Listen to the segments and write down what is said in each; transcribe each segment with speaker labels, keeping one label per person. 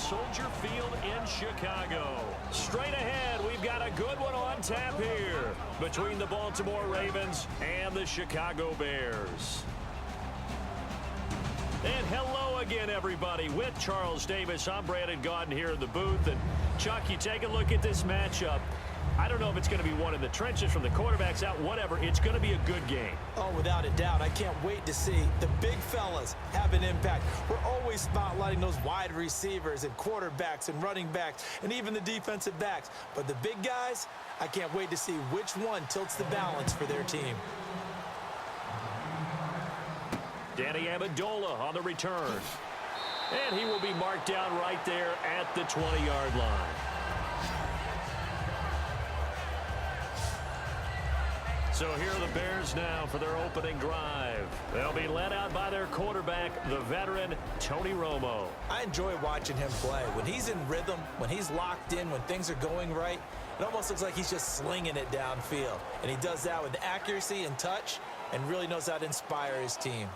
Speaker 1: Soldier Field in Chicago. Straight ahead, we've got a good one on tap here between the Baltimore Ravens and the Chicago Bears. And hello again, everybody. With Charles Davis, I'm Brandon Gaudin here in the booth. And, Chuck, you take a look at this matchup. I don't know if it's going to be one in the trenches from the quarterbacks out, whatever. It's going to be a good game.
Speaker 2: Oh, without a doubt. I can't wait to see the big fellas have an impact. We're always spotlighting those wide receivers and quarterbacks and running backs and even the defensive backs. But the big guys, I can't wait to see which one tilts the balance for their team.
Speaker 1: Danny Amendola on the return. And he will be marked down right there at the 20-yard line. So here are the Bears now for their opening drive. They'll be led out by their quarterback, the veteran Tony Romo.
Speaker 2: I enjoy watching him play. When he's in rhythm, when he's locked in, when things are going right, it almost looks like he's just slinging it downfield. And he does that with accuracy and touch and really knows how to inspire his team.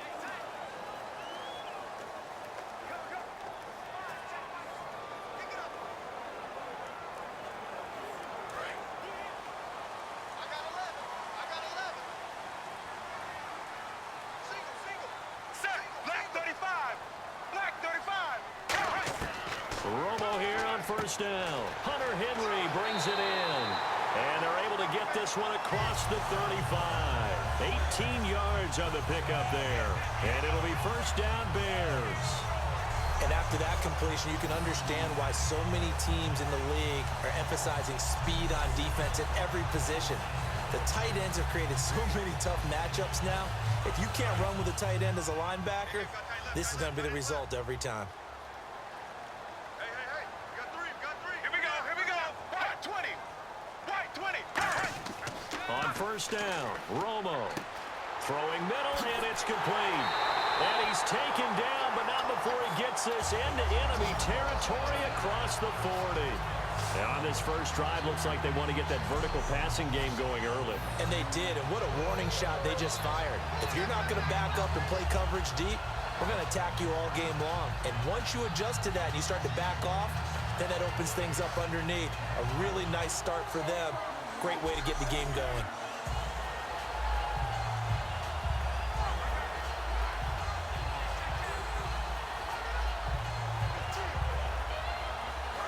Speaker 1: Romo here on first down. Hunter Henry brings it in. And they're able to get this one across the 35. 18 yards on the pickup there. And it'll be first down Bears.
Speaker 2: And after that completion, you can understand why so many teams in the league are emphasizing speed on defense at every position. The tight ends have created so many tough matchups now. If you can't run with a tight end as a linebacker, this is going to be the result every time.
Speaker 1: On first down, Romo throwing middle, and it's complete. And he's taken down, but not before he gets this into enemy territory across the 40. And on this first drive, looks like they want to get that vertical passing game going early.
Speaker 2: And they did, and what a warning shot they just fired. If you're not going to back up and play coverage deep, we're going to attack you all game long. And once you adjust to that and you start to back off, then that opens things up underneath. A really nice start for them. Great way to get the game going.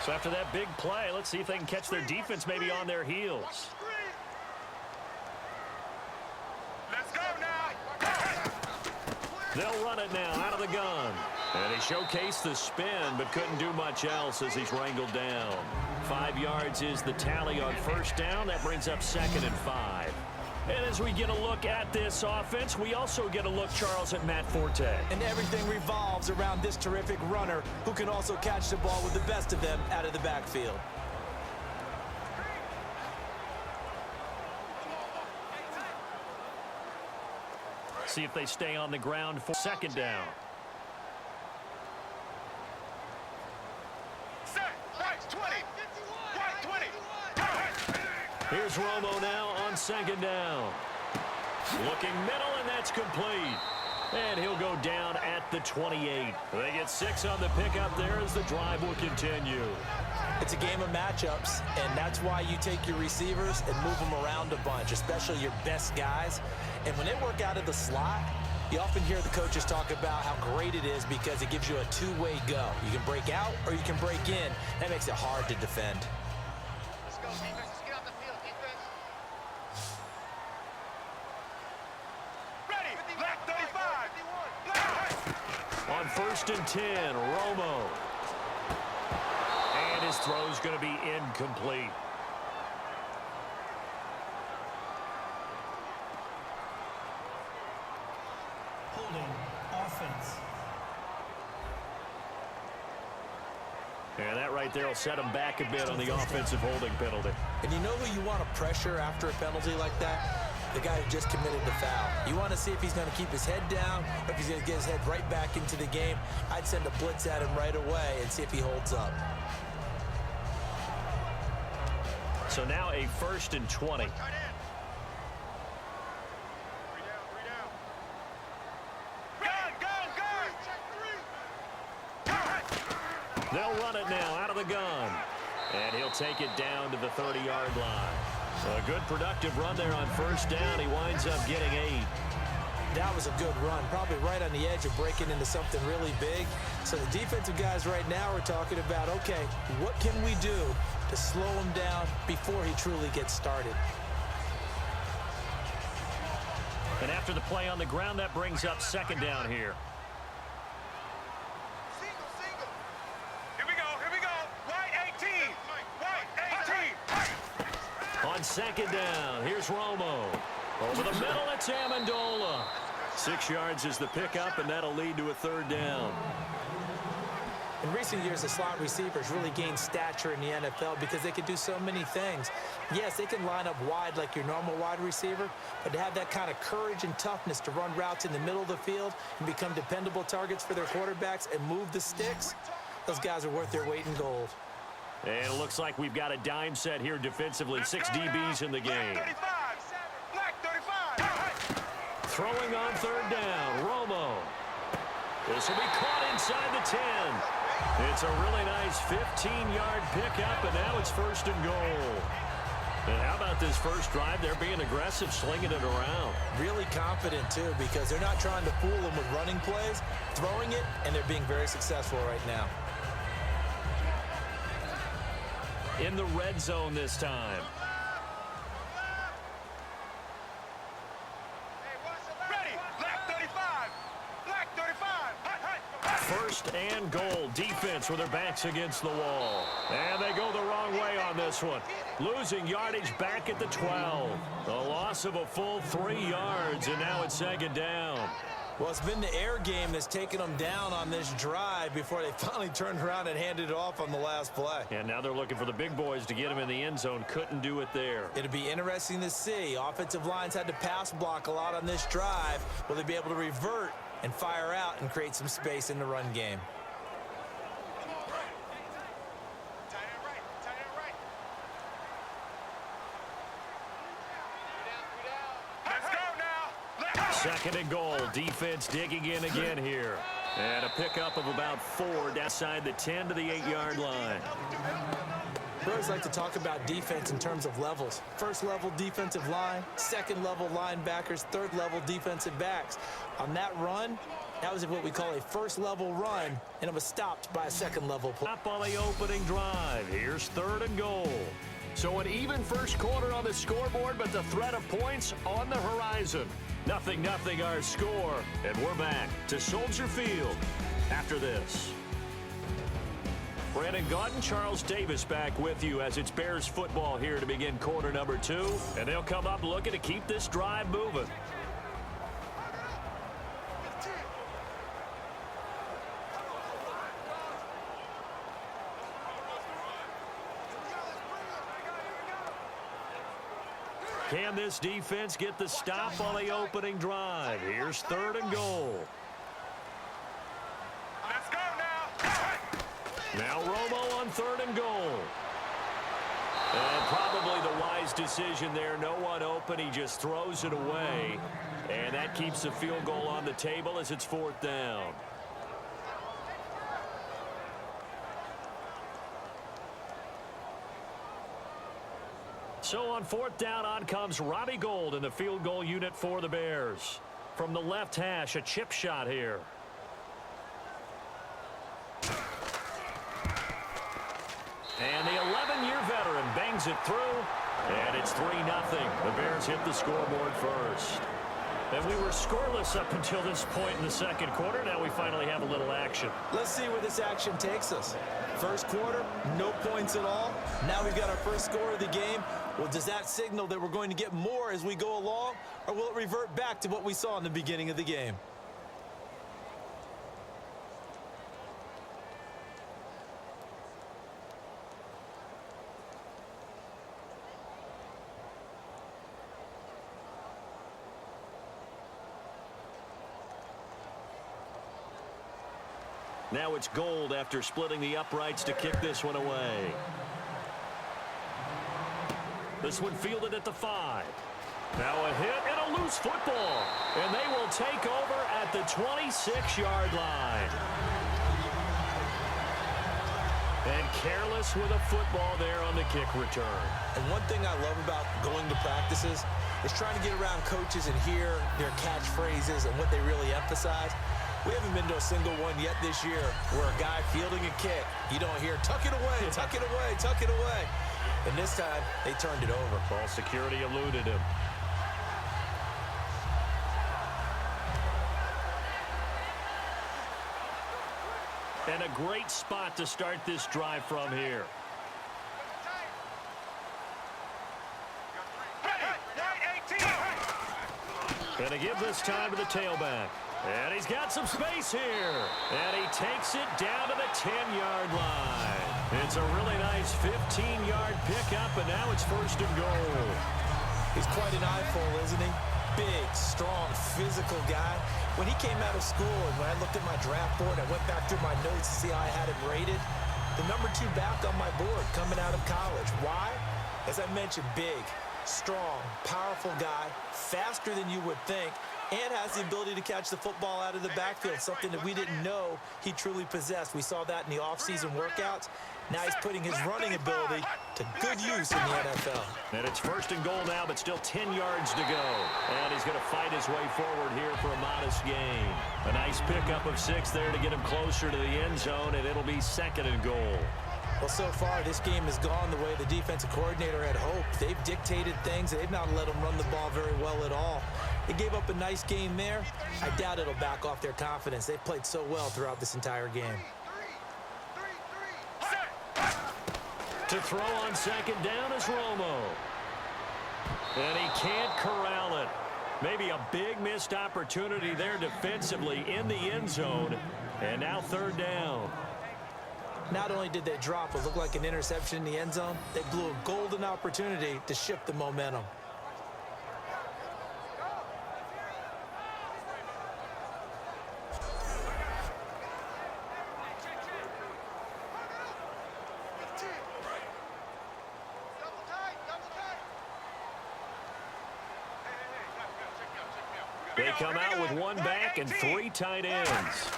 Speaker 1: So after that big play, let's see if they can catch their defense maybe on their heels.
Speaker 3: Let's go now.
Speaker 1: They'll run it now out of the gun. And he showcased the spin, but couldn't do much else as he's wrangled down. 5 yards is the tally on first down. That brings up 2nd and 5. And as we get a look at this offense, we also get a look, Charles, at Matt Forte.
Speaker 2: And everything revolves around this terrific runner who can also catch the ball with the best of them out of the backfield.
Speaker 1: See if they stay on the ground for 2nd down. Here's Romo now on 2nd down. Looking middle, and that's complete. And he'll go down at the 28. They get 6 on the pickup there as the drive will continue.
Speaker 2: It's a game of matchups, and that's why you take your receivers and move them around a bunch, especially your best guys. And when they work out of the slot, you often hear the coaches talk about how great it is because it gives you a two-way go. You can break out or you can break in. That makes it hard to defend.
Speaker 3: Let's go, defense. Let's get off the field, defense. Ready. Black 35. Black.
Speaker 1: On 1st and 10, Romo. And his throw's going to be incomplete.
Speaker 4: Offense.
Speaker 1: And that right there will set him back a bit on the offensive holding penalty.
Speaker 2: And you know who you want to pressure after a penalty like that? The guy who just committed the foul. You want to see if he's going to keep his head down or if he's going to get his head right back into the game. I'd send a blitz at him right away and see if he holds up.
Speaker 1: So now a 1st and 20. They'll run it now out of the gun. And he'll take it down to the 30-yard line. A good productive run there on first down. He winds up getting 8.
Speaker 2: That was a good run, probably right on the edge of breaking into something really big. So the defensive guys right now are talking about, okay, what can we do to slow him down before he truly gets started?
Speaker 1: And after the play on the ground, that brings up second down here.
Speaker 3: Here we go. White 18. White 18.
Speaker 1: On second down, here's Romo. Over the middle, it's Amendola. 6 yards is the pickup, and that'll lead to a third down.
Speaker 2: In recent years, the slot receivers really gained stature in the NFL because they can do so many things. Yes, they can line up wide like your normal wide receiver, but to have that kind of courage and toughness to run routes in the middle of the field and become dependable targets for their quarterbacks and move the sticks, those guys are worth their weight in gold.
Speaker 1: And it looks like we've got a dime set here defensively. 6 DBs in the game.
Speaker 3: Black 35.
Speaker 1: Throwing on third down, Romo. This will be caught inside the 10. It's a really nice 15-yard pickup, and now it's first and goal. And how about this first drive? They're being aggressive, slinging it around.
Speaker 2: Really confident, too, because they're not trying to fool them with running plays, throwing it, and they're being very successful right now.
Speaker 1: In the red zone this time.
Speaker 3: Ready. Black 35. Black 35.
Speaker 1: First and goal. Defense with their backs against the wall. And they go the wrong way on this one. Losing yardage back at the 12. The loss of a full 3 yards, and now it's second down.
Speaker 2: Well, it's been the air game that's taken them down on this drive before they finally turned around and handed it off on the last play.
Speaker 1: And now they're looking for the big boys to get him in the end zone. Couldn't do it there.
Speaker 2: It'll be interesting to see. Offensive lines had to pass block a lot on this drive. Will they be able to revert and fire out and create some space in the run game?
Speaker 1: Second and goal. Defense digging in again here. And a pickup of about 4 outside the 10 to the 8-yard line.
Speaker 2: We always like to talk about defense in terms of levels. First level defensive line, second level linebackers, third level defensive backs. On that run, that was what we call a first level run, and it was stopped by a second level play.
Speaker 1: Up on the opening drive. Here's third and goal. So an even first quarter on the scoreboard, but the threat of points on the horizon. 0-0 our score, and we're back to Soldier Field after this. Brandon Gaudin, Charles Davis back with you as it's Bears football here to begin quarter number 2. And they'll come up looking to keep this drive moving. Can this defense get the stop on the opening drive? Here's third and goal.
Speaker 3: Let's go now.
Speaker 1: Now Romo on third and goal. And probably the wise decision there. No one open. He just throws it away. And that keeps the field goal on the table as it's fourth down. So on fourth down, on comes Robbie Gould in the field goal unit for the Bears. From the left hash, a chip shot here. And the 11-year veteran bangs it through, and it's 3-0. The Bears hit the scoreboard first. And we were scoreless up until this point in the second quarter. Now we finally have a little action.
Speaker 2: Let's see where this action takes us. First quarter, no points at all. Now we've got our first score of the game. Well, does that signal that we're going to get more as we go along, or will it revert back to what we saw in the beginning of the game?
Speaker 1: Now it's Gould after splitting the uprights to kick this one away. This one fielded at the 5. Now a hit and a loose football. And they will take over at the 26-yard line. And careless with a football there on the kick return.
Speaker 2: And one thing I love about going to practices is trying to get around coaches and hear their catchphrases and what they really emphasize. We haven't been to a single one yet this year where a guy fielding a kick, you don't hear, tuck it away, tuck it away, tuck it away. And this time, they turned it over.
Speaker 1: Ball security eluded him. And a great spot to start this drive from here. Gonna give this time to the tailback. And he's got some space here. And he takes it down to the 10-yard line. It's a really nice 15-yard pickup, and now it's first and goal.
Speaker 2: He's quite an eyeful, isn't he? Big, strong, physical guy. When he came out of school and when I looked at my draft board, I went back through my notes to see how I had him rated. The number 2 back on my board coming out of college. Why? As I mentioned, big, strong, powerful guy, faster than you would think, and has the ability to catch the football out of the backfield, something that we didn't know he truly possessed. We saw that in the offseason workouts. Now he's putting his running ability to good use in the NFL.
Speaker 1: And it's first and goal now, but still 10 yards to go. And he's going to fight his way forward here for a modest gain. A nice pickup of 6 there to get him closer to the end zone, and it'll be second and goal.
Speaker 2: Well, so far, this game has gone the way the defensive coordinator had hoped. They've dictated things. They've not let them run the ball very well at all. They gave up a nice game there. I doubt it'll back off their confidence. They've played so well throughout this entire game.
Speaker 1: To throw on second down is Romo. And he can't corral it. Maybe a big missed opportunity there defensively in the end zone. And now third down.
Speaker 2: Not only did they drop what looked like an interception in the end zone, they blew a golden opportunity to shift the momentum.
Speaker 1: They come out with 1 back and 3 tight ends.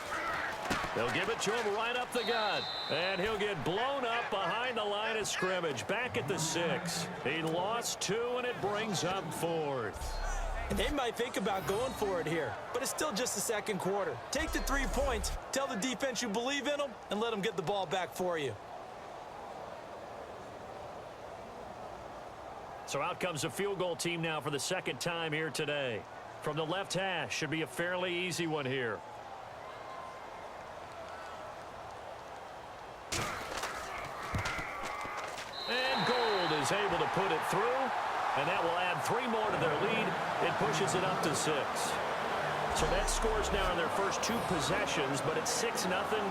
Speaker 1: They'll give it to him right up the gut. And he'll get blown up behind the line of scrimmage. Back at the 6. He lost 2, and it brings up 4th.
Speaker 2: And they might think about going for it here, but it's still just the second quarter. Take the 3 points, tell the defense you believe in them, and let them get the ball back for you.
Speaker 1: So out comes the field goal team now for the second time here today. From the left hash, should be a fairly easy one here. And Gold is able to put it through, and that will add 3 more to their lead. It pushes it up to 6. So that scores now in their first 2 possessions, but it's 6-0.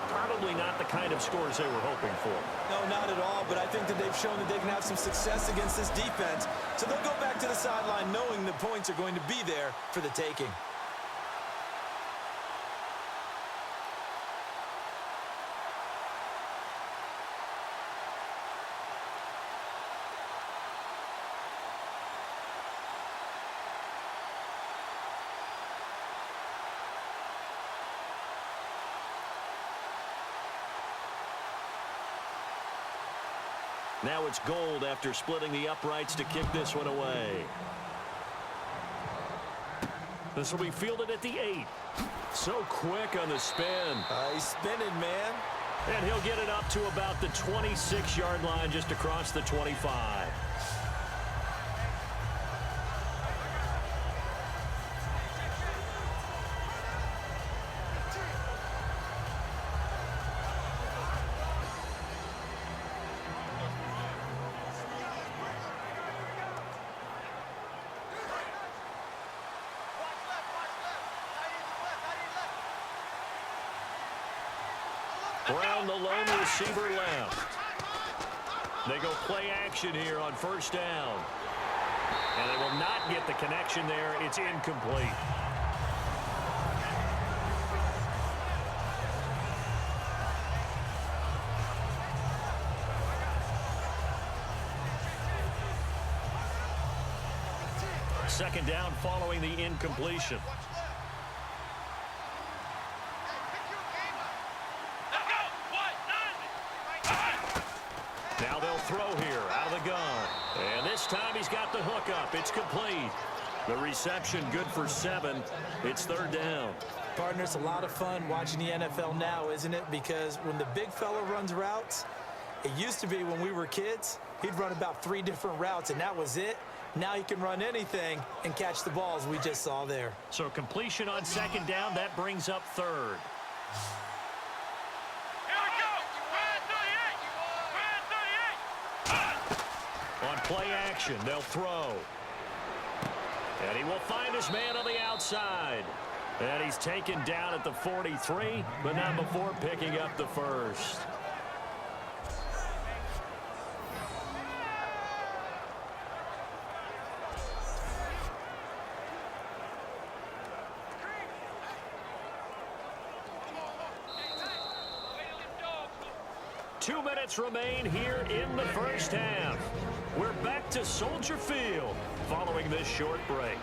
Speaker 1: Probably not the kind of scores they were hoping for.
Speaker 2: No, not at all, but I think that they've shown that they can have some success against this defense. So they'll go back to the sideline knowing the points are going to be there for the taking.
Speaker 1: Now it's Gold after splitting the uprights to kick this one away. This will be fielded at the 8. So quick on the spin.
Speaker 2: He's spinning, man.
Speaker 1: And he'll get it up to about the 26-yard line just across the 25. Brown, the lone receiver, left. They go play action here on first down. And they will not get the connection there. It's incomplete. Second down following the incompletion. throw here out of the gun. And this time he's got the hook up. It's complete. The reception good for 7. It's 3rd down.
Speaker 2: Partner, it's a lot of fun watching the NFL now, isn't it? Because when the big fella runs routes, it used to be when we were kids, he'd run about 3 different routes, and that was it. Now he can run anything and catch the balls we just saw there.
Speaker 1: So completion on 2nd down, that brings up 3rd.
Speaker 3: Here we go. Brand 38.
Speaker 1: On play action, they'll throw. And he will find his man on the outside. And he's taken down at the 43, but not before picking up the first. Two minutes remain here in the first half. We're back to Soldier Field following this short break.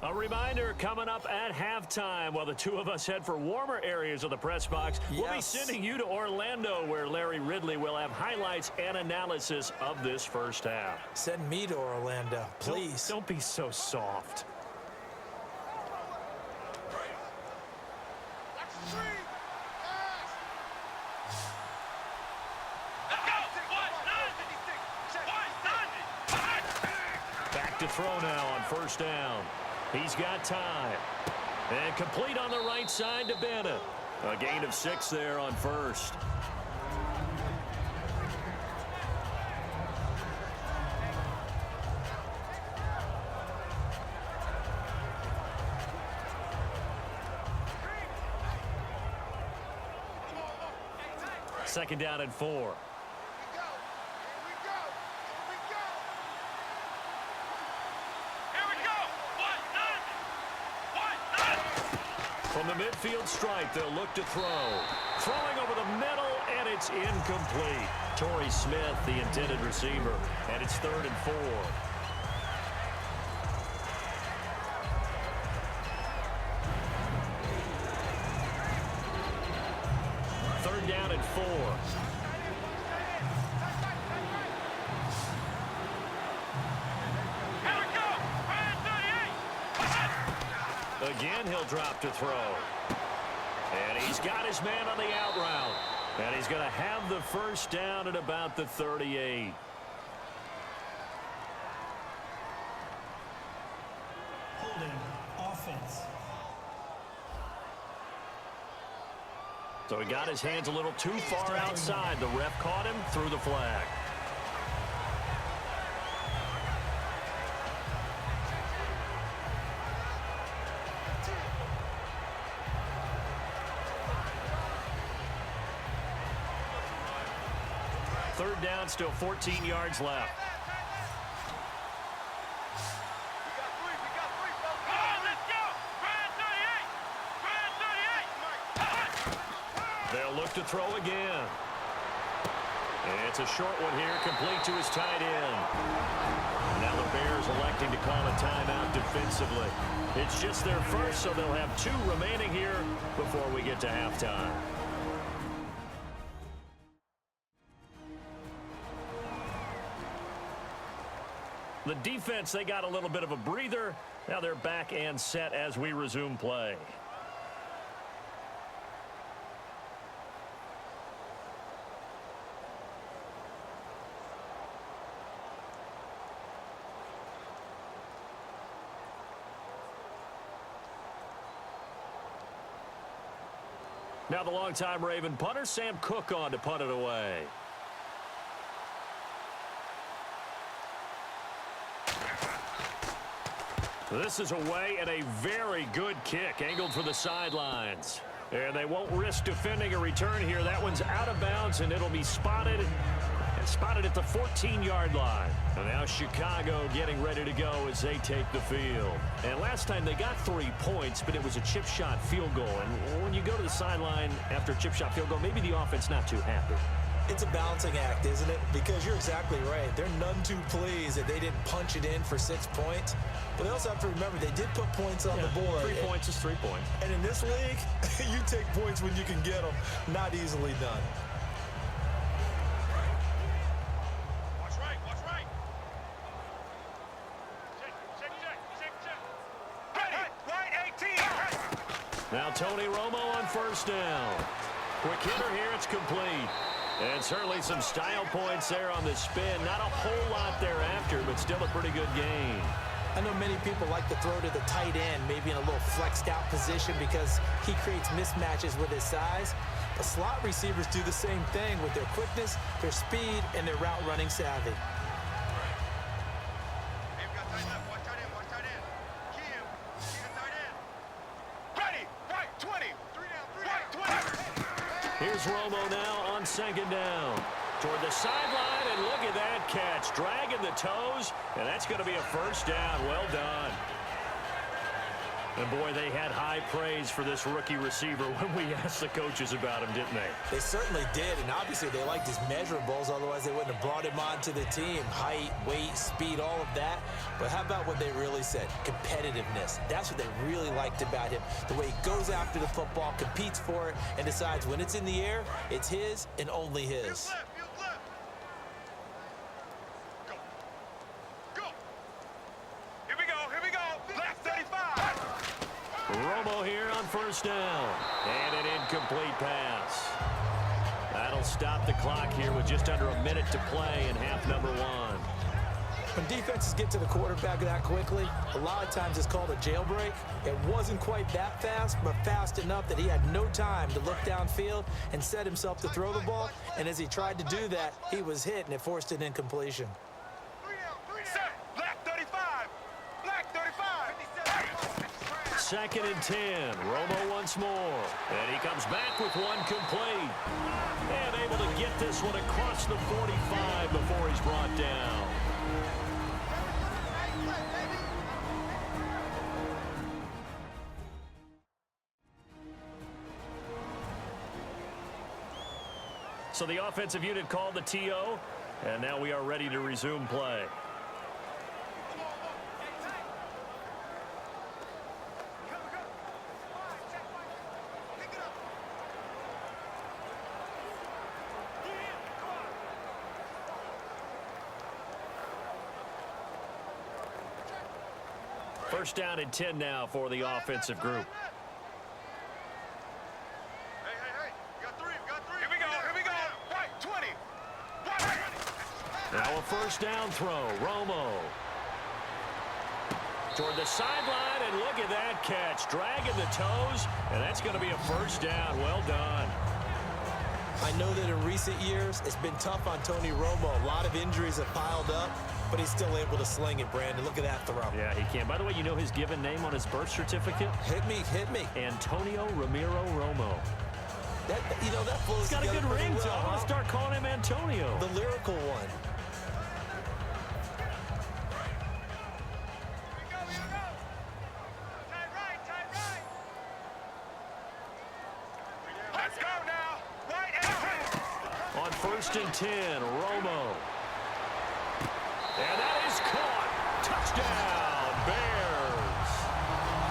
Speaker 1: A reminder coming up at halftime while the two of us head for warmer areas of the press box.
Speaker 2: Yes.
Speaker 1: We'll be sending you to Orlando where Larry Ridley will have highlights and analysis of this first half.
Speaker 2: Send me to Orlando, please.
Speaker 1: Don't be so soft. Back to throw now on 1st down. He's got time. And complete on the right side to Bennett. A gain of 6 there on 1st. Second down and 4. From the midfield stripe, they'll look to throw. Throwing over the middle, and it's incomplete. Torrey Smith, the intended receiver, and it's 3rd and 4. Third down and 4. Again, he'll drop to throw. And he's got his man on the out route. And he's going to have the first down at about the 38.
Speaker 4: Holding offense.
Speaker 1: So he got his hands a little too far outside. The ref caught him, threw the flag. Third down, still 14 yards left. They'll look to throw again. And it's a short one here, complete to his tight end. Now the Bears electing to call a timeout defensively. It's just their first, so they'll have 2 remaining here before we get to halftime. The defense, they got a little bit of a breather. Now they're back and set as we resume play. Now the longtime Raven punter, Sam Cook, on to punt it away. This is away and a very good kick, angled for the sidelines. And they won't risk defending a return here. That one's out of bounds, and it'll be spotted at the 14-yard line. And now Chicago getting ready to go as they take the field. And last time they got 3 points, but it was a chip shot field goal. And when you go to the sideline after a chip shot field goal, maybe the offense not too happy.
Speaker 2: It's a balancing act, isn't it? Because you're exactly right. They're none too pleased that they didn't punch it in for 6 points. But they also have to remember they did put points on the board.
Speaker 1: 3 points is 3 points.
Speaker 2: And in this league, you take points when you can get them. Not easily done.
Speaker 3: Watch right, watch right. Check. Ready, right 18.
Speaker 1: Now Tony Romo on first down. Quick hitter here, it's complete. And certainly some style points there on the spin. Not a whole lot thereafter, but still a pretty good game.
Speaker 2: I know many people like to throw to the tight end, maybe in a little flexed out position because he creates mismatches with his size. But slot receivers do the same thing with their quickness, their speed, and their route running savvy.
Speaker 3: Ready, right 20. Right 20.
Speaker 1: Here's Romo now on second down. Toward the sideline, and look at that catch. Dragging the toes, and that's going to be a first down. Well done. And, boy, they had high praise for this rookie receiver when we asked the coaches about him, didn't they?
Speaker 2: They certainly did, and obviously they liked his measurables. Otherwise, they wouldn't have brought him onto the team. Height, weight, speed, all of that. But how about what they really said? Competitiveness. That's what they really liked about him. The way he goes after the football, competes for it, and decides when it's in the air, it's his and only his.
Speaker 1: Romo here on first down. And an incomplete pass. That'll stop the clock here with just under a minute to play in half number 1.
Speaker 2: When defenses get to the quarterback that quickly, a lot of times it's called a jailbreak. It wasn't quite that fast, but fast enough that he had no time to look downfield and set himself to throw the ball. And as he tried to do that, he was hit, and it forced an incompletion.
Speaker 3: Set, black 35. Black 35.
Speaker 1: Second and 10. Romo once more. And he comes back with one complete. And able to get this one across the 45 before he's brought down. So the offensive unit called the TO, and now we are ready to resume play. First down and 10 now for the offensive group.
Speaker 3: Hey. We got three. Here we go. Right 20.
Speaker 1: Now a first down throw. Romo. Toward the sideline, and look at that catch. Dragging the toes, and that's going to be a first down. Well done.
Speaker 2: I know that in recent years, it's been tough on Tony Romo. A lot of injuries have piled up, but he's still able to sling it, Brandon. Look at that throw.
Speaker 1: Yeah, he can. By the way, you know his given name on his birth certificate?
Speaker 2: Hit me.
Speaker 1: Antonio Ramiro Romo.
Speaker 2: That flows
Speaker 1: He's got a
Speaker 2: together
Speaker 1: good
Speaker 2: pretty
Speaker 1: ring to
Speaker 2: well,
Speaker 1: him. I'll
Speaker 2: huh?
Speaker 1: start calling him Antonio.
Speaker 2: The lyrical one.
Speaker 3: Here we go. Tight right. Let's go now. Right 18.
Speaker 1: On first and 10, Romo. And that is caught. Touchdown, Bears.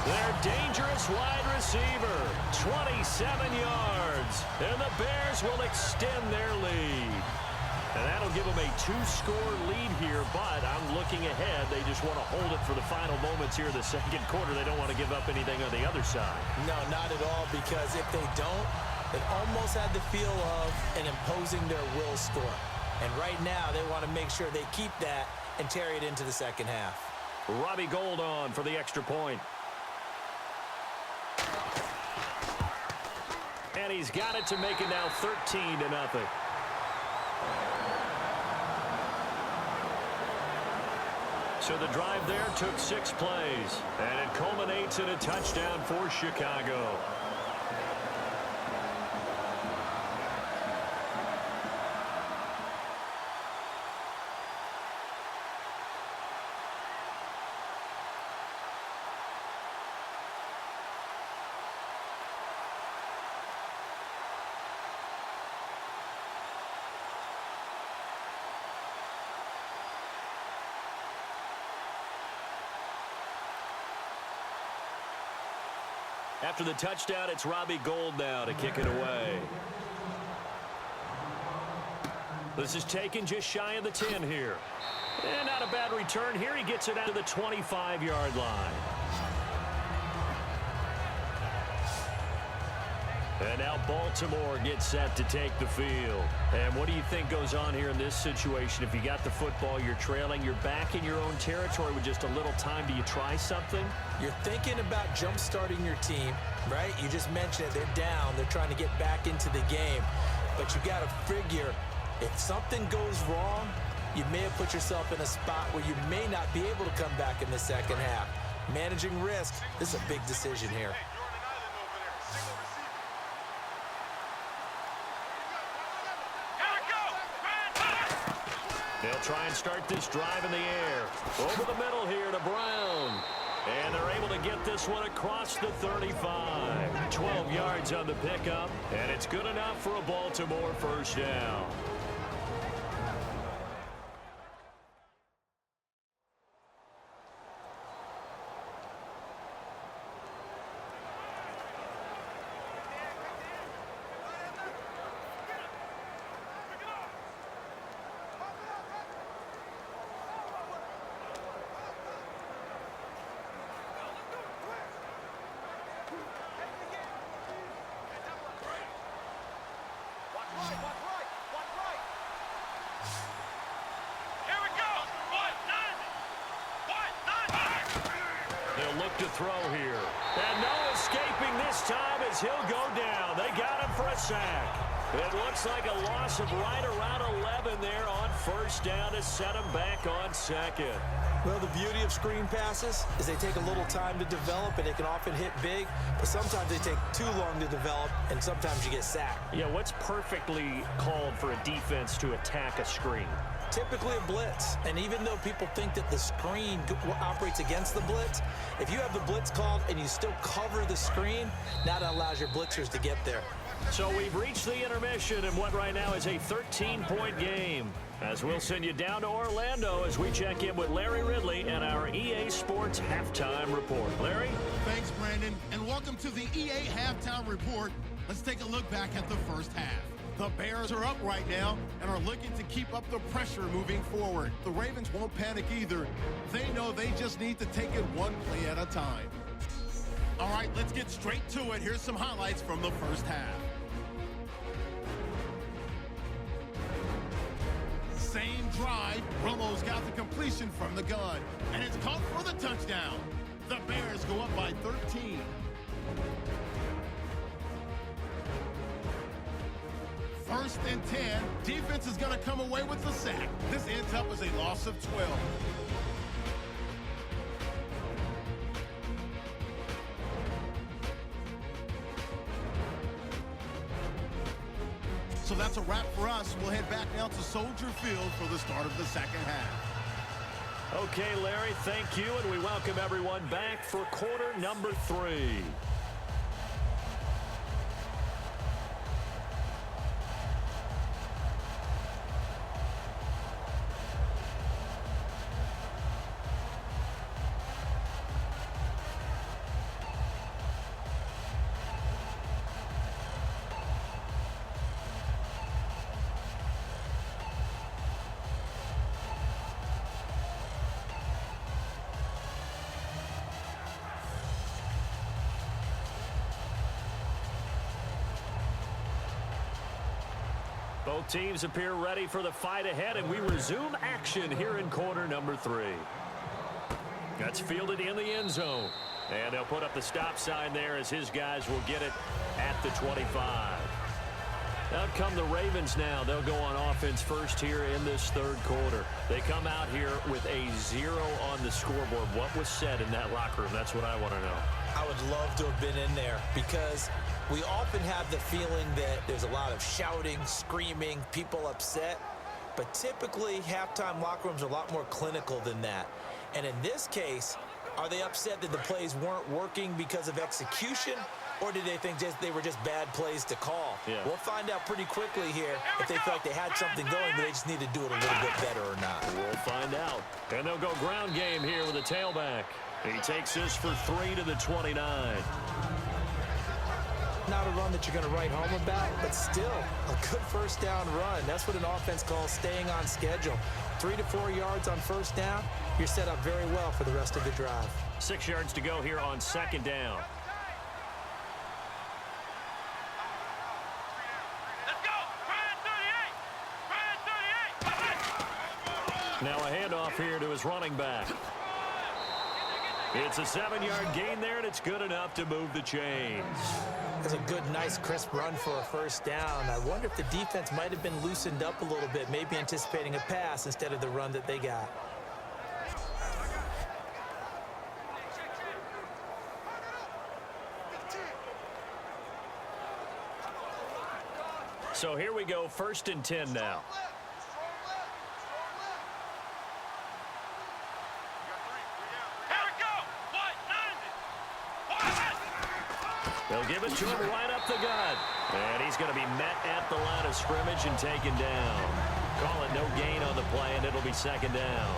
Speaker 1: Their dangerous wide receiver, 27 yards. And the Bears will extend their lead. And that'll give them a 2-score lead here, but I'm looking ahead. They just want to hold it for the final moments here in the second quarter. They don't want to give up anything on the other side.
Speaker 2: No, not at all, because if they don't, it almost had the feel of an imposing their will score. And right now, they want to make sure they keep that and carry it into the second half.
Speaker 1: Robbie Gould on for the extra point. And he's got it to make it now 13-0. So the drive there took 6 plays, and it culminates in a touchdown for Chicago. After the touchdown, it's Robbie Gould now to kick it away. This is taken just shy of the 10 here. And not a bad return here. He gets it out to the 25-yard line. And now Baltimore gets set to take the field. And what do you think goes on here in this situation? If you got the football, you're trailing, you're back in your own territory with just a little time. Do you try something?
Speaker 2: You're thinking about jump-starting your team, right? You just mentioned it. They're down. They're trying to get back into the game. But you got to figure, if something goes wrong, you may have put yourself in a spot where you may not be able to come back in the second half. Managing risk, this is a big decision here.
Speaker 1: They'll try and start this drive in the air. Over the middle here to Brown. And they're able to get this one across the 35. 12 yards on the pickup. And it's good enough for a Baltimore first down. To throw here. And no escaping this time as he'll go down. They got him for a sack. It looks like a loss of right around 11 there on first down to set him back on second.
Speaker 2: Well, the beauty of screen passes is they take a little time to develop, and they can often hit big, but sometimes they take too long to develop, and sometimes you get sacked.
Speaker 1: Yeah, what's perfectly called for a defense to attack a screen?
Speaker 2: Typically a blitz, and even though people think that the screen operates against the blitz, if you have the blitz called and you still cover the screen, now that allows your blitzers to get there.
Speaker 1: So we've reached the intermission in what right now is a 13-point game. As we'll send you down to Orlando as we check in with Larry Ridley and our EA Sports Halftime Report. Larry?
Speaker 5: Thanks, Brandon, and welcome to the EA Halftime Report. Let's take a look back at the first half. The Bears are up right now and are looking to keep up the pressure moving forward. The Ravens won't panic either. They know they just need to take it one play at a time. All right, let's get straight to it. Here's some highlights from the first half. Same drive, Romo's got the completion from the gun, and it's caught for the touchdown. The Bears go up by 13. First and 10, defense is going to come away with the sack. This ends up as a loss of 12. So that's a wrap for us. We'll head back now to Soldier Field for the start of the second half.
Speaker 1: Okay, Larry, thank you, and we welcome everyone back for quarter number 3. Both teams appear ready for the fight ahead, and we resume action here in quarter number 3. That's fielded in the end zone. And they'll put up the stop sign there as his guys will get it at the 25. Out come the Ravens now. They'll go on offense first here in this third quarter. They come out here with a 0 on the scoreboard. What was said in that locker room? That's what I want to know.
Speaker 2: I would love to have been in there because we often have the feeling that there's a lot of shouting, screaming, people upset. But typically, halftime locker rooms are a lot more clinical than that. And in this case, are they upset that the plays weren't working because of execution? Or did they think they were just bad plays to call?
Speaker 1: Yeah.
Speaker 2: We'll find out pretty quickly here if they felt like they had something going, but they just need to do it a little bit better or not.
Speaker 1: We'll find out. And they'll go ground game here with a tailback. He takes this for 3 to the 29.
Speaker 2: Not a run that you're going to write home about, but still a good first down run. That's what an offense calls staying on schedule. 3 to 4 yards on first down, you're set up very well for the rest of the drive.
Speaker 1: 6 yards to go here on second down.
Speaker 3: Let's go. Brian 38.
Speaker 1: Now a handoff here to his running back. It's a 7-yard gain there, and it's good enough to move the chains.
Speaker 2: That's a good, nice, crisp run for a first down. I wonder if the defense might have been loosened up a little bit, maybe anticipating a pass instead of the run that they got.
Speaker 1: So here we go, 1st and 10 now. They'll give it to him right up the gut. And he's going to be met at the line of scrimmage and taken down. Call it no gain on the play, and it'll be 2nd down.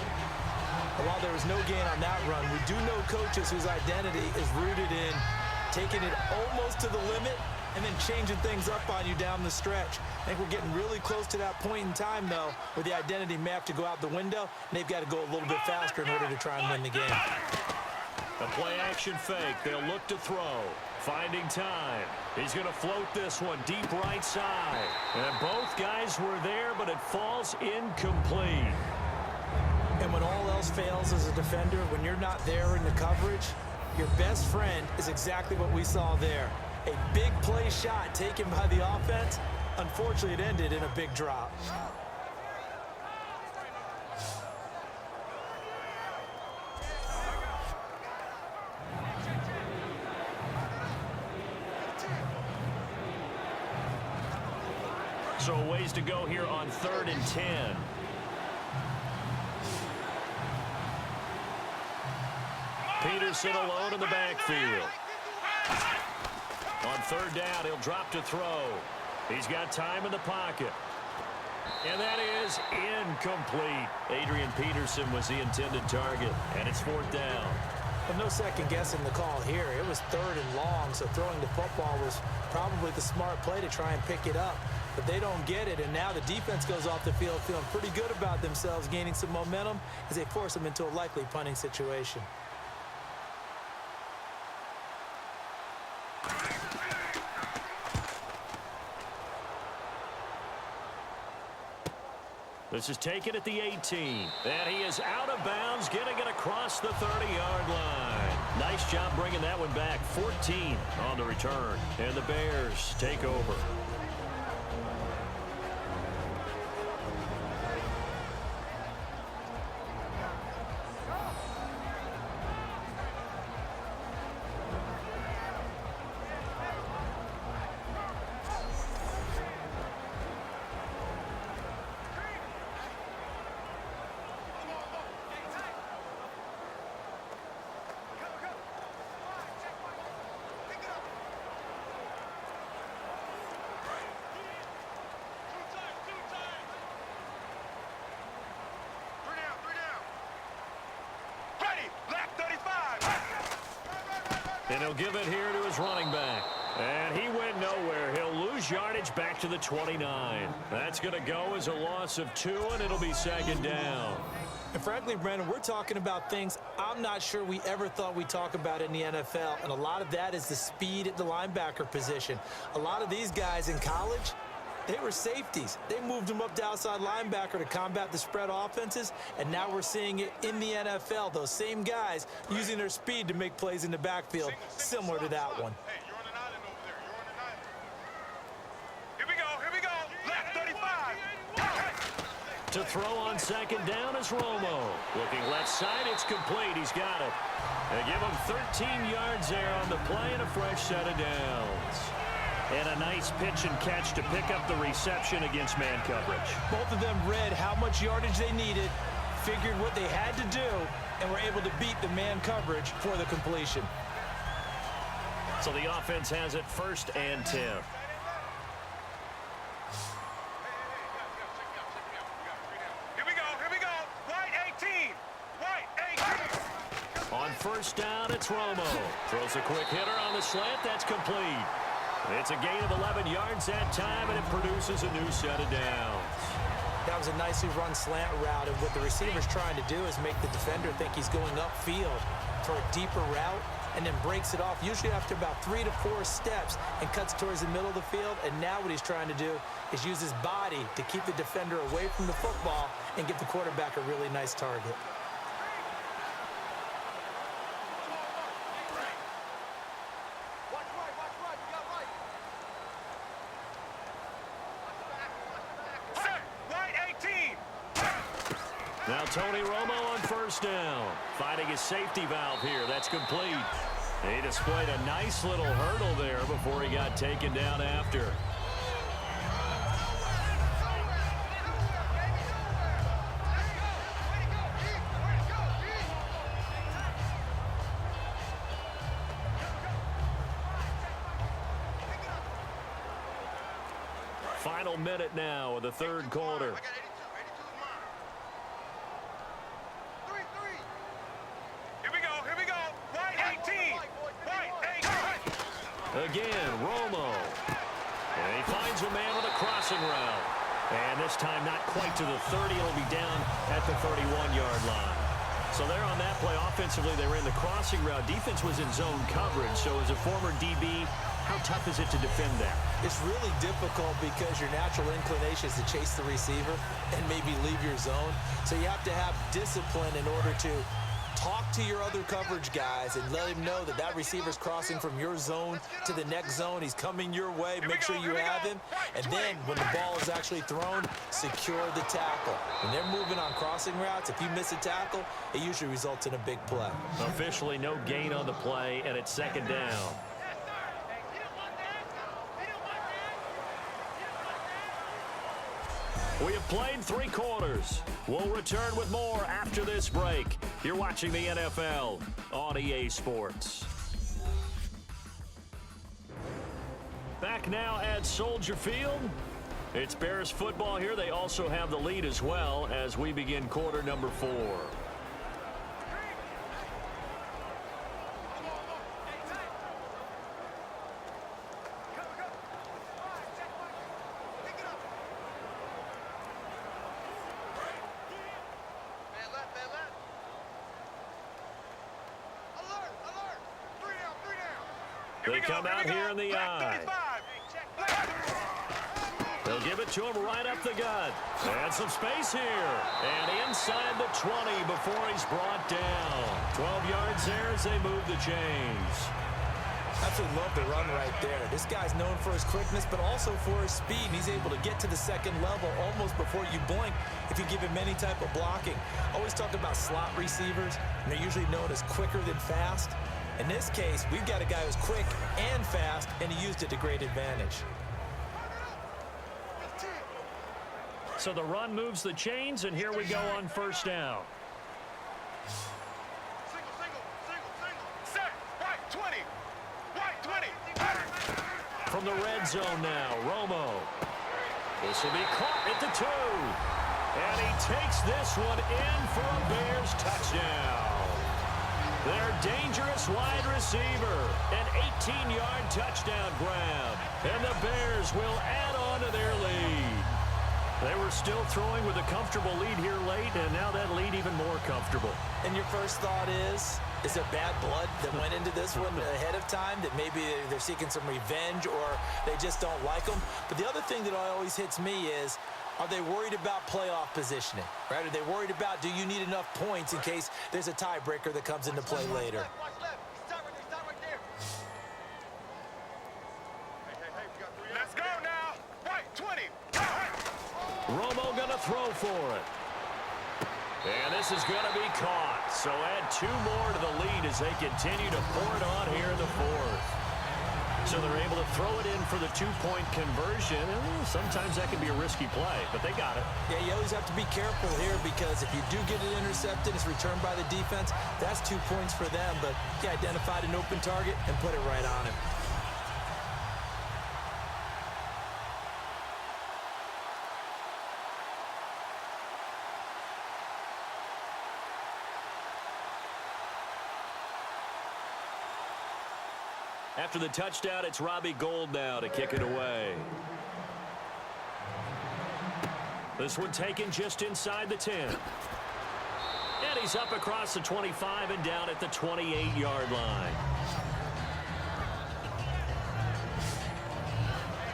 Speaker 2: While there was no gain on that run, we do know coaches whose identity is rooted in taking it almost to the limit and then changing things up on you down the stretch. I think we're getting really close to that point in time, though, where the identity may have to go out the window, and they've got to go a little bit faster in order to try and win the game.
Speaker 1: A play-action fake. They'll look to throw. Finding time. He's going to float this one deep right side. And both guys were there, but it falls incomplete.
Speaker 2: And when all else fails as a defender, when you're not there in the coverage, your best friend is exactly what we saw there. A big play shot taken by the offense. Unfortunately, it ended in a big drop.
Speaker 1: So a ways to go here on 3rd and 10. Peterson alone in the backfield. On 3rd down, he'll drop to throw. He's got time in the pocket. And that is incomplete. Adrian Peterson was the intended target, and it's 4th down.
Speaker 2: Well, no second guessing the call here. It was 3rd and long, so throwing the football was probably the smart play to try and pick it up. But they don't get it, and now the defense goes off the field feeling pretty good about themselves, gaining some momentum as they force them into a likely punting situation.
Speaker 1: This is taken at the 18. And he is out of bounds, getting it across the 30-yard line. Nice job bringing that one back. 14 on the return. And the Bears take over. And he'll give it here to his running back. And he went nowhere. He'll lose yardage back to the 29. That's going to go as a loss of 2, and it'll be 2nd down.
Speaker 2: And frankly, Brandon, we're talking about things I'm not sure we ever thought we'd talk about in the NFL. And a lot of that is the speed at the linebacker position. A lot of these guys in college, they were safeties. They moved them up to outside linebacker to combat the spread offenses, and now we're seeing it in the NFL. Those same guys using their speed to make plays in the backfield, similar to that one.
Speaker 3: Hey, you're on an island over there. You're on an island. Here we go. Here we go. Left 35.
Speaker 1: To throw on 2nd down is Romo. Looking left side, it's complete. He's got it. They give him 13 yards there on the play and a fresh set of downs. And a nice pitch and catch to pick up the reception against man coverage.
Speaker 2: Both of them read how much yardage they needed, figured what they had to do, and were able to beat the man coverage for the completion.
Speaker 1: So the offense has it 1st and 10.
Speaker 3: Here we go. Here we go. Right 18. Right 18.
Speaker 1: On 1st down, it's Romo. Throws a quick hitter on the slant. That's complete. It's a gain of 11 yards that time, and it produces a new set of downs.
Speaker 2: That was a nicely run slant route, and what the receiver's trying to do is make the defender think he's going upfield for a deeper route, and then breaks it off, usually after about 3 to 4 steps, and cuts towards the middle of the field. And now what he's trying to do is use his body to keep the defender away from the football and give the quarterback a really nice target.
Speaker 1: Now Tony Romo on first down. Finding his safety valve here. That's complete. He displayed a nice little hurdle there before he got taken down after. Final minute now of the third quarter. Again, Romo. And he finds a man with a crossing route. And this time not quite to the 30. It'll be down at the 31-yard line. So there on that play, offensively, they ran the crossing route. Defense was in zone coverage. So as a former DB, how tough is it to defend that?
Speaker 2: It's really difficult because your natural inclination is to chase the receiver and maybe leave your zone. So you have to have discipline in order to talk to your other coverage guys and let him know that that receiver's crossing from your zone to the next zone. He's coming your way. Make sure you have him. And then when the ball is actually thrown, secure the tackle. When they're moving on crossing routes, if you miss a tackle, it usually results in a big play.
Speaker 1: Officially no gain on the play, and it's second down. We have played 3 quarters. We'll return with more after this break. You're watching the NFL on EA Sports. Back now at Soldier Field. It's Bears football here. They also have the lead as well as we begin quarter number 4. They come out here in the eye. They'll give it to him right up the gut. And some space here. And inside the 20 before he's brought down. 12 yards there as they move the chains.
Speaker 2: Absolutely love the run right there. This guy's known for his quickness, but also for his speed. And he's able to get to the second level almost before you blink if you give him any type of blocking. Always talk about slot receivers, and they're usually known as quicker than fast. In this case, we've got a guy who's quick and fast, and he used it to great advantage.
Speaker 1: So the run moves the chains, and here we go on first down.
Speaker 3: Set. Right 20. Right 20.
Speaker 1: From the red zone now, Romo. This will be caught at the 2. And he takes this one in for a Bears touchdown. Their dangerous wide receiver, an 18-yard touchdown grab. And the Bears will add on to their lead. They were still throwing with a comfortable lead here late, and now that lead even more comfortable.
Speaker 2: And your first thought is there bad blood that went into this one ahead of time, that maybe they're seeking some revenge or they just don't like them? But the other thing that always hits me is, are they worried about playoff positioning, right? Are they worried about, do you need enough points in case there's a tiebreaker that comes into play later?
Speaker 3: Let's go now. Right 20.
Speaker 1: Romo gonna throw for it. And this is gonna be caught. So add 2 more to the lead as they continue to pour it on here in the 4th. So they're able to throw it in for the 2-point conversion. Sometimes that can be a risky play, but they got it.
Speaker 2: Yeah, you always have to be careful here because if you do get it intercepted, it's returned by the defense, that's 2 points for them. But he identified an open target and put it right on him.
Speaker 1: After the touchdown, it's Robbie Gould now to kick it away. This one taken just inside the 10. And he's up across the 25 and down at the 28-yard line.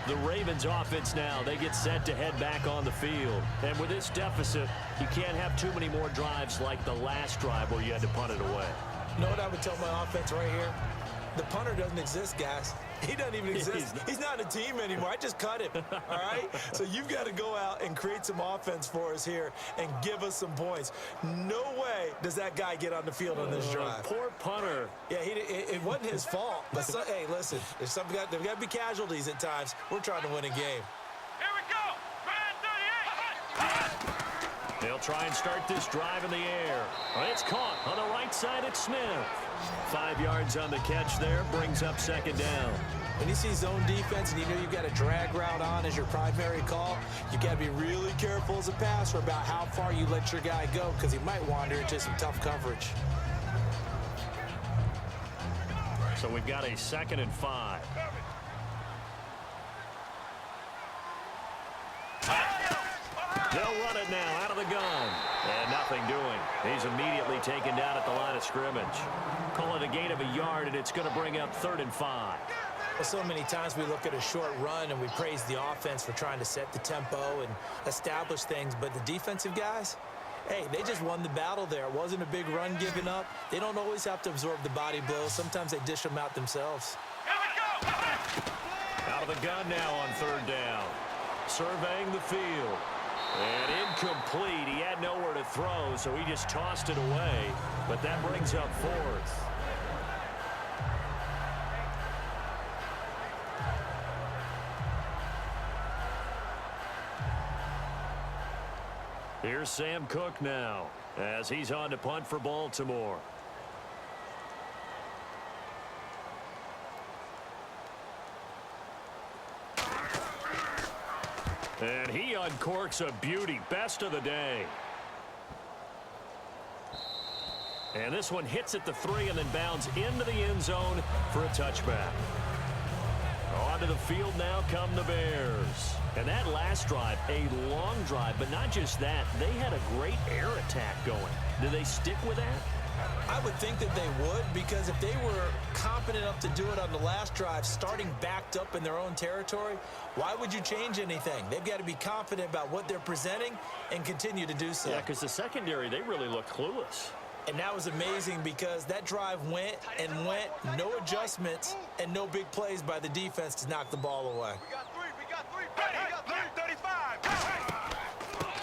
Speaker 1: The Ravens offense now, they get set to head back on the field. And with this deficit, you can't have too many more drives like the last drive where you had to punt it away.
Speaker 2: You know what I would tell my offense right here? The punter doesn't exist, guys. He doesn't even exist. He's not a team anymore. I just cut him, all right? So you've got to go out and create some offense for us here and give us some points. No way does that guy get on the field on this drive.
Speaker 1: Poor punter.
Speaker 2: Yeah, it wasn't his fault. But, hey, listen, there's got to be casualties at times. We're trying to win a game.
Speaker 3: Here we go. Ryan 38.
Speaker 1: They'll try and start this drive in the air. It's caught on the right side at Smith. 5 yards on the catch there, brings up second down.
Speaker 2: When you see zone defense and you know you've got a drag route on as your primary call, you got to be really careful as a passer about how far you let your guy go because he might wander into some tough coverage.
Speaker 1: So we've got a 2nd and 5. They'll run it now out of the gun. And nothing doing. He's immediately taken down at the line of scrimmage. Call it a gain of a yard, and it's going to bring up 3rd and 5.
Speaker 2: Well, so many times we look at a short run and we praise the offense for trying to set the tempo and establish things, but the defensive guys, hey, they just won the battle there. It wasn't a big run given up. They don't always have to absorb the body blows. Sometimes they dish them out themselves.
Speaker 3: Here we go.
Speaker 1: Out of the gun now on 3rd down. Surveying the field. And incomplete. He had nowhere to throw, so he just tossed it away. But that brings up 4th. Here's Sam Cook now as he's on to punt for Baltimore. And he uncorks a beauty. Best of the day. And this one hits at the 3 and then bounds into the end zone for a touchback. Onto the field now come the Bears. And that last drive, a long drive, but not just that. They had a great air attack going. Do they stick with that?
Speaker 2: I would think that they would, because if they were competent enough to do it on the last drive, starting backed up in their own territory, why would you change anything? They've got to be confident about what they're presenting and continue to do so.
Speaker 1: Yeah, because the secondary, they really looked clueless.
Speaker 2: And that was amazing because that drive went and went, no adjustments, and no big plays by the defense to knock the ball away.
Speaker 3: We got 3. We got 3. Hey, we got 35.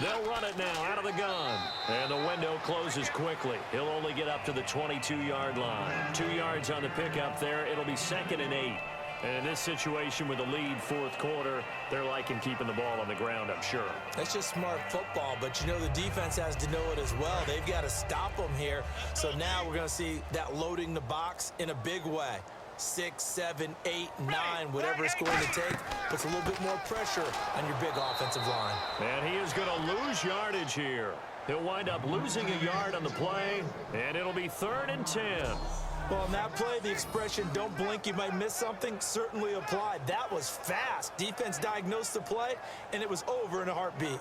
Speaker 1: They'll run it now out of the gun. And the window closes quickly. He'll only get up to the 22-yard line. 2 yards on the pickup there. It'll be 2nd and 8. And in this situation with the lead 4th quarter, they're liking keeping the ball on the ground, I'm sure.
Speaker 2: That's just smart football, but you know the defense has to know it as well. They've got to stop them here. So now we're going to see that loading the box in a big way. 6, 7, 8, 9, whatever it's going to take, puts a little bit more pressure on your big offensive line.
Speaker 1: And he is going to lose yardage here. He'll wind up losing a yard on the play, and it'll be 3rd and 10.
Speaker 2: Well, on that play, the expression, don't blink, you might miss something, certainly applied. That was fast. Defense diagnosed the play, and it was over in a heartbeat.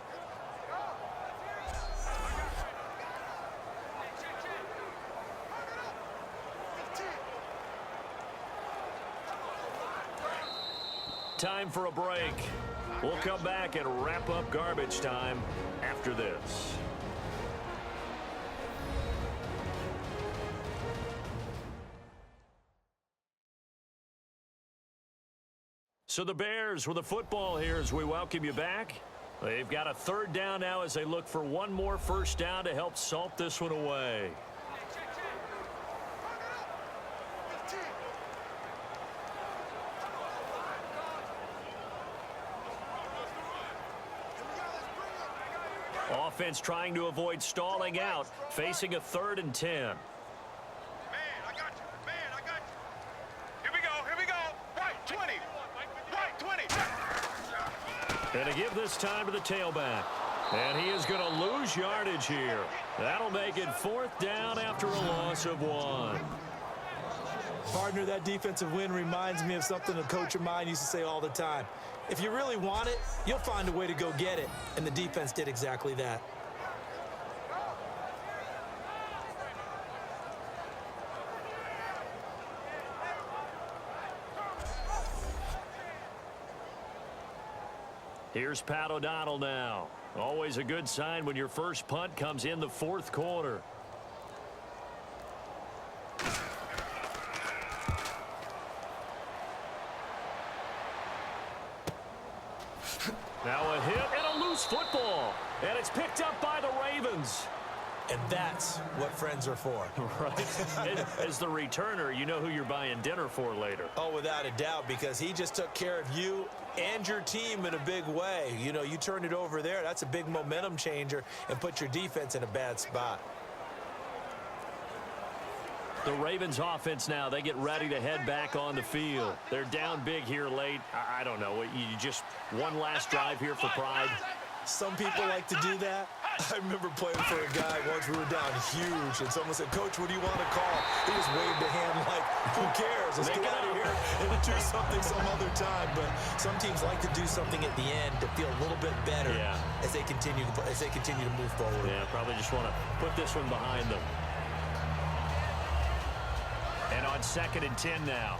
Speaker 1: Time for a break. We'll come back and wrap up garbage time after this. So the Bears with the football here as we welcome you back. They've got a 3rd down now as they look for one more first down to help salt this one away. Offense trying to avoid stalling out, facing a 3rd and 10.
Speaker 3: Man, I got you. Man, I got you. Here we go. Here we go. Right 20. Right 20.
Speaker 1: And to give this time to the tailback. And he is going to lose yardage here. That'll make it 4th down after a loss of 1.
Speaker 2: Partner, that defensive win reminds me of something a coach of mine used to say all the time. If you really want it, you'll find a way to go get it. And the defense did exactly that.
Speaker 1: Here's Pat O'Donnell now. Always a good sign when your first punt comes in the fourth quarter. Now a hit and a loose football. And it's picked up by the Ravens.
Speaker 2: And that's what friends are for.
Speaker 1: Right. As the returner, you know who you're buying dinner for later.
Speaker 2: Oh, without a doubt, because he just took care of you and your team in a big way. You know, you turned it over there. That's a big momentum changer and put your defense in a bad spot.
Speaker 1: The Ravens offense now, they get ready to head back on the field. They're down big here late. I don't know. You just one last drive here for pride.
Speaker 2: Some people like to do that. I remember playing for a guy once. We were down huge, and someone said, "Coach, what do you want to call?" He just waved a hand like, "Who cares? Let's get out of here and do something some other time." But some teams like to do something at the end to feel a little bit better as they continue to move forward.
Speaker 1: Yeah, probably just want to put this one behind them. And on 2nd and 10 now.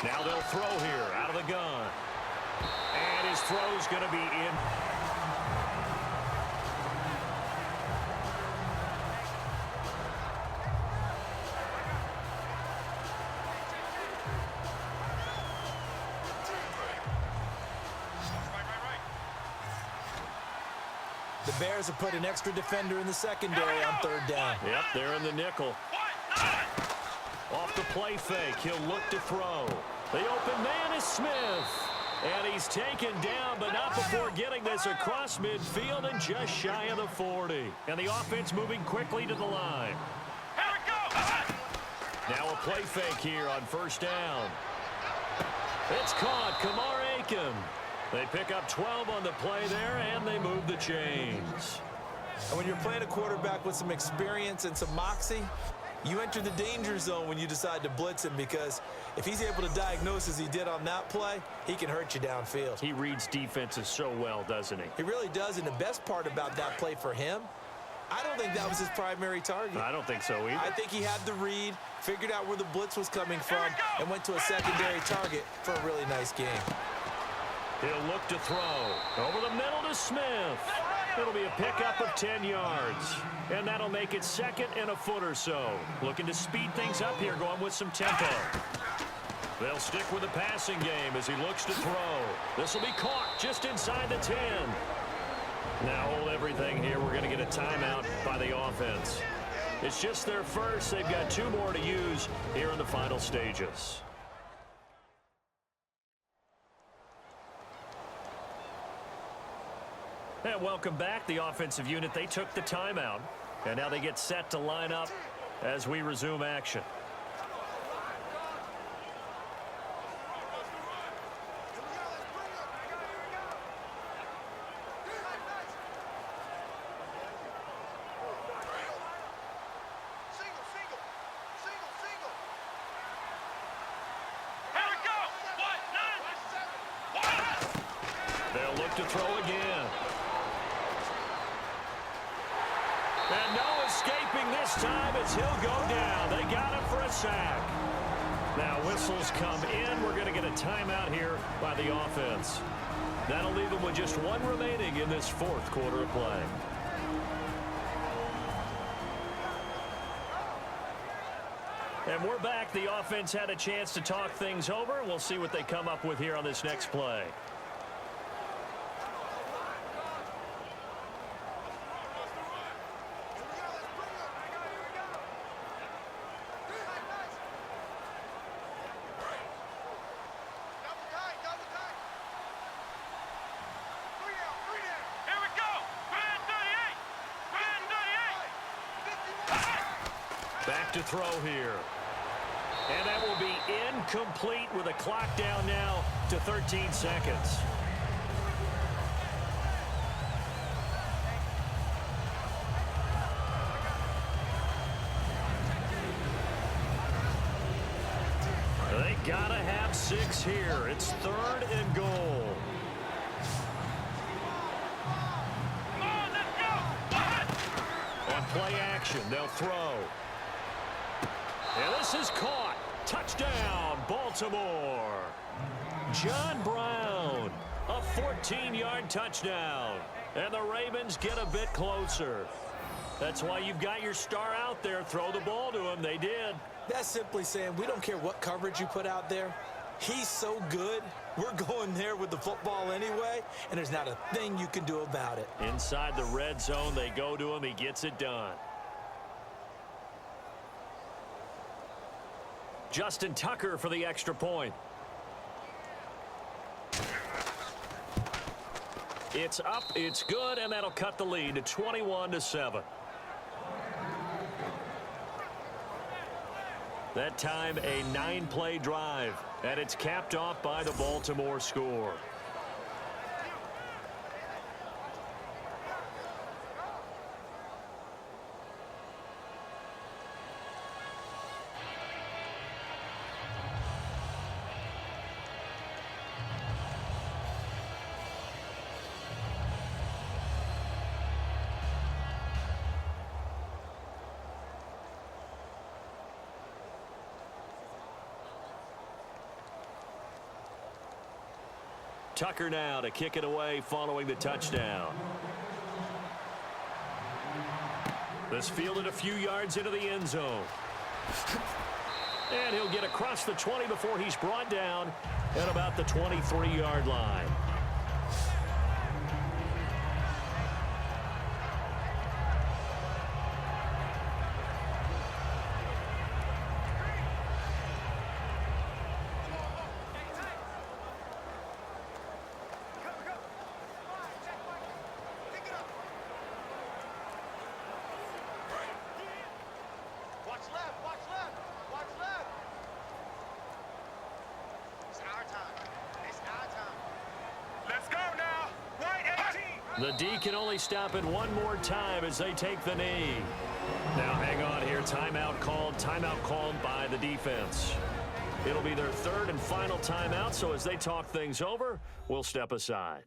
Speaker 1: Now they'll throw here out of the gun. And his throw's going to be in.
Speaker 2: The Bears have put an extra defender in the secondary on 3rd down.
Speaker 1: Yep, they're in the nickel. Off the play fake, he'll look to throw. The open man is Smith. And he's taken down, but not before getting this across midfield and just shy of the 40. And the offense moving quickly to the line.
Speaker 3: Here we go!
Speaker 1: Now a play fake here on 1st down. It's caught, Kamar Aiken. They pick up 12 on the play there, and they move the chains.
Speaker 2: And when you're playing a quarterback with some experience and some moxie, you enter the danger zone when you decide to blitz him, because if he's able to diagnose as he did on that play, he can hurt you downfield.
Speaker 1: He reads defenses so well, doesn't he?
Speaker 2: He really does, and the best part about that play for him, I don't think that was his primary target.
Speaker 1: I don't think so either.
Speaker 2: I think he had the read, figured out where the blitz was coming from, and went to a secondary target for a really nice game.
Speaker 1: He'll look to throw. Over the middle to Smith. It'll be a pickup of 10 yards. And that'll make it 2nd and a foot or so. Looking to speed things up here, going with some tempo. They'll stick with the passing game as he looks to throw. This will be caught just inside the 10. Now hold everything here. We're going to get a timeout by the offense. It's just their first. They've got 2 more to use here in the final stages. And welcome back. The offensive unit, they took the timeout. And now they get set to line up as we resume action. They'll look to throw again. And no escaping this time as he'll go down. They got him for a sack. Now whistles come in. We're going to get a timeout here by the offense. That'll leave them with just 1 remaining in this 4th quarter of play. And we're back. The offense had a chance to talk things over. We'll see what they come up with here on this next play. Back to throw here. And that will be incomplete with a clock down now to 13 seconds. 6 here. It's 3rd and goal.
Speaker 3: Come on, let's go!
Speaker 1: On play action, they'll throw. And this is caught. Touchdown, Baltimore. John Brown, a 14-yard touchdown. And the Ravens get a bit closer. That's why you've got your star out there. Throw the ball to him. They did.
Speaker 2: That's simply saying we don't care what coverage you put out there. He's so good, we're going there with the football anyway, and there's not a thing you can do about it.
Speaker 1: Inside the red zone, they go to him. He gets it done. Justin Tucker for the extra point. It's up, it's good, and that'll cut the lead to 21-7. That time, a 9-play drive, and it's capped off by the Baltimore score. Tucker now to kick it away following the touchdown. This fielded a few yards into the end zone. And he'll get across the 20 before he's brought down at about the 23-yard line.
Speaker 3: Watch left, watch left, watch left. It's our time. It's our time. Let's go now. Right 18.
Speaker 1: The D can only stop it one more time as they take the knee. Now hang on here. Timeout called by the defense. It'll be their 3rd and final timeout, so as they talk things over, we'll step aside.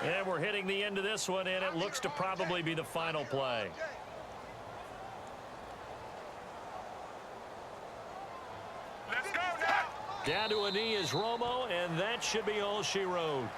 Speaker 1: And we're hitting the end of this one, and it looks to probably be the final play.
Speaker 3: Let's go now.
Speaker 1: Down to a knee is Romo, and that should be all she wrote.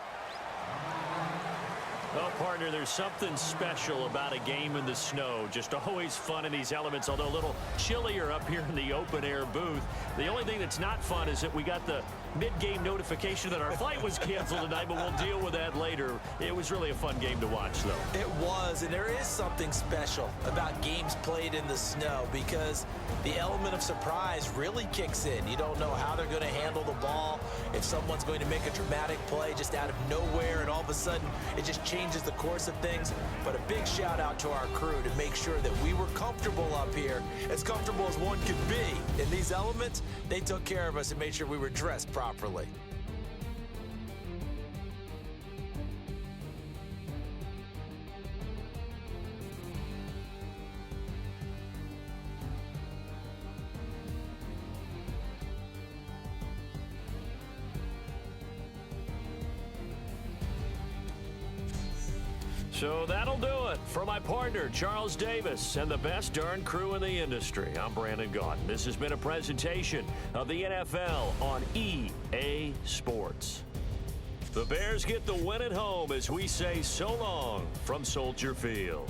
Speaker 1: Well, partner, there's something special about a game in the snow. Just always fun in these elements, although a little chillier up here in the open-air booth. The only thing that's not fun is that we got the mid-game notification that our flight was canceled tonight, but we'll deal with that later. It was really a fun game to watch, though.
Speaker 2: It was, and there is something special about games played in the snow because the element of surprise really kicks in. You don't know how they're going to handle the ball, if someone's going to make a dramatic play just out of nowhere, and all of a sudden it just changes the course of things. But a big shout out to our crew to make sure that we were comfortable up here, as comfortable as one could be. In these elements, they took care of us and made sure we were dressed properly.
Speaker 1: So that'll do it. For my partner, Charles Davis, and the best darn crew in the industry, I'm Brandon Gaudin. This has been a presentation of the NFL on EA Sports. The Bears get the win at home as we say so long from Soldier Field.